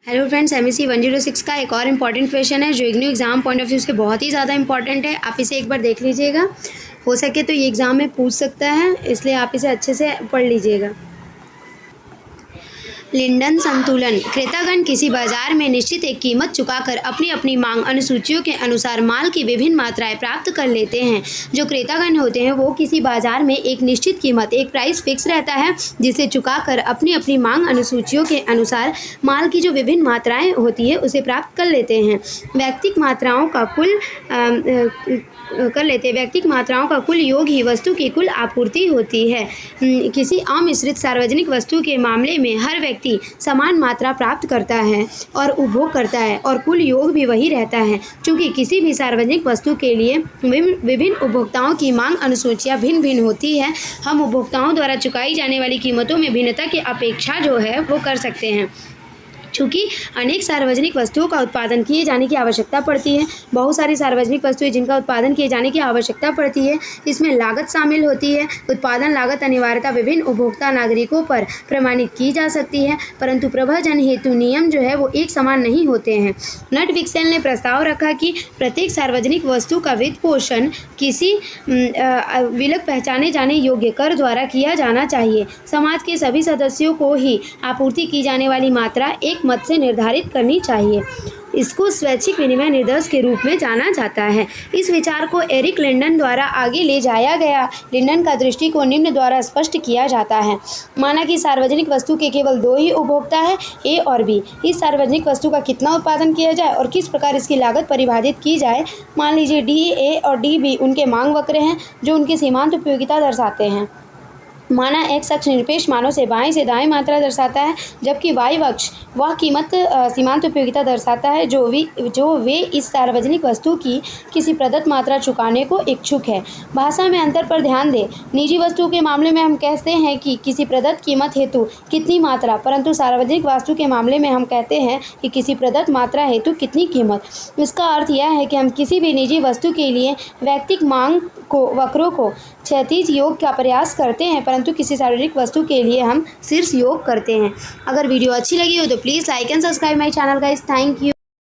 Hello friends, MSc 106 का एक और इम्पॉर्टेंट क्वेश्चन है जो IGNOU exam point of view से बहुत ही ज़्यादा इंपॉर्टेंट है। आप इसे एक बार देख लीजिएगा, हो सके तो ये एग्ज़ाम में पूछ सकता है, इसलिए आप इसे अच्छे से पढ़ लीजिएगा। लिंडन संतुलन। क्रेतागण किसी बाजार में निश्चित एक कीमत चुकाकर अपनी अपनी मांग अनुसूचियों के अनुसार माल की विभिन्न मात्राएं प्राप्त कर लेते हैं। जो क्रेतागण होते हैं वो किसी बाजार में एक निश्चित कीमत, एक प्राइस फिक्स रहता है, जिसे चुकाकर अपनी अपनी मांग अनुसूचियों के अनुसार माल की जो विभिन्न मात्राएं होती है उसे प्राप्त कर लेते हैं। व्यक्तिक मात्राओं का कुल योग ही वस्तु की कुल आपूर्ति होती है। किसी अमिश्रित सार्वजनिक वस्तु के मामले में हर व्यक्ति समान मात्रा प्राप्त करता है और उपभोग करता है और कुल योग भी वही रहता है। चूँकि किसी भी सार्वजनिक वस्तु के लिए विभिन्न उपभोक्ताओं की मांग अनुसूचियाँ भिन्न भिन्न होती है, हम उपभोक्ताओं द्वारा चुकाई जाने वाली कीमतों में भिन्नता की अपेक्षा जो है वो कर सकते हैं। चूँकि अनेक सार्वजनिक वस्तुओं का उत्पादन किए जाने की आवश्यकता पड़ती है, बहुत सारी सार्वजनिक वस्तुएं जिनका उत्पादन किए जाने की आवश्यकता पड़ती है, इसमें लागत शामिल होती है। उत्पादन लागत अनिवार्यता विभिन्न उपभोक्ता नागरिकों पर प्रमाणित की जा सकती है, परंतु प्रभाजन हेतु नियम जो है वो एक समान नहीं होते हैं। नट विक्सेल ने प्रस्ताव रखा कि प्रत्येक सार्वजनिक वस्तु का वित्त पोषण किसी विलक पहचाने जाने योग्य कर द्वारा किया जाना चाहिए। समाज के सभी सदस्यों को ही आपूर्ति की जाने वाली मात्रा एक मत से निर्धारित करनी चाहिए। इसको स्वैच्छिक विनिमय निर्देश के रूप में जाना जाता है। इस विचार को एरिक लिंडन द्वारा आगे ले जाया गया। लिंडन का दृष्टिकोण निम्न द्वारा स्पष्ट किया जाता है। माना कि सार्वजनिक वस्तु के केवल दो ही उपभोक्ता है, ए और बी। इस सार्वजनिक वस्तु का कितना उत्पादन किया जाए और किस प्रकार इसकी लागत परिभाषित की जाए। मान लीजिए डी ए और डी बी उनके मांग वक्र हैं जो उनकी सीमांत उपयोगिता दर्शाते हैं। माना एक्स अक्ष निरपेक्ष मानों से बाएं से दाएं मात्रा दर्शाता है, जबकि वाई अक्ष वह कीमत सीमांत उपयोगिता दर्शाता है जो वे इस सार्वजनिक वस्तु की किसी प्रदत्त मात्रा चुकाने को इच्छुक है। भाषा में अंतर पर ध्यान दें। निजी वस्तु के मामले में हम कहते हैं कि किसी प्रदत्त कीमत हेतु कितनी मात्रा, परंतु सार्वजनिक वस्तु के मामले में हम कहते हैं कि किसी प्रदत्त मात्रा हेतु कितनी कीमत। इसका अर्थ यह है कि हम किसी भी निजी वस्तु के लिए वैयक्तिक मांग वक्रों को क्षैतिज योग का प्रयास करते हैं, परंतु किसी सार्वजनिक वस्तु के लिए हम शीर्ष योग करते हैं। अगर वीडियो अच्छी लगी हो तो please like and subscribe my channel guys. Thank you.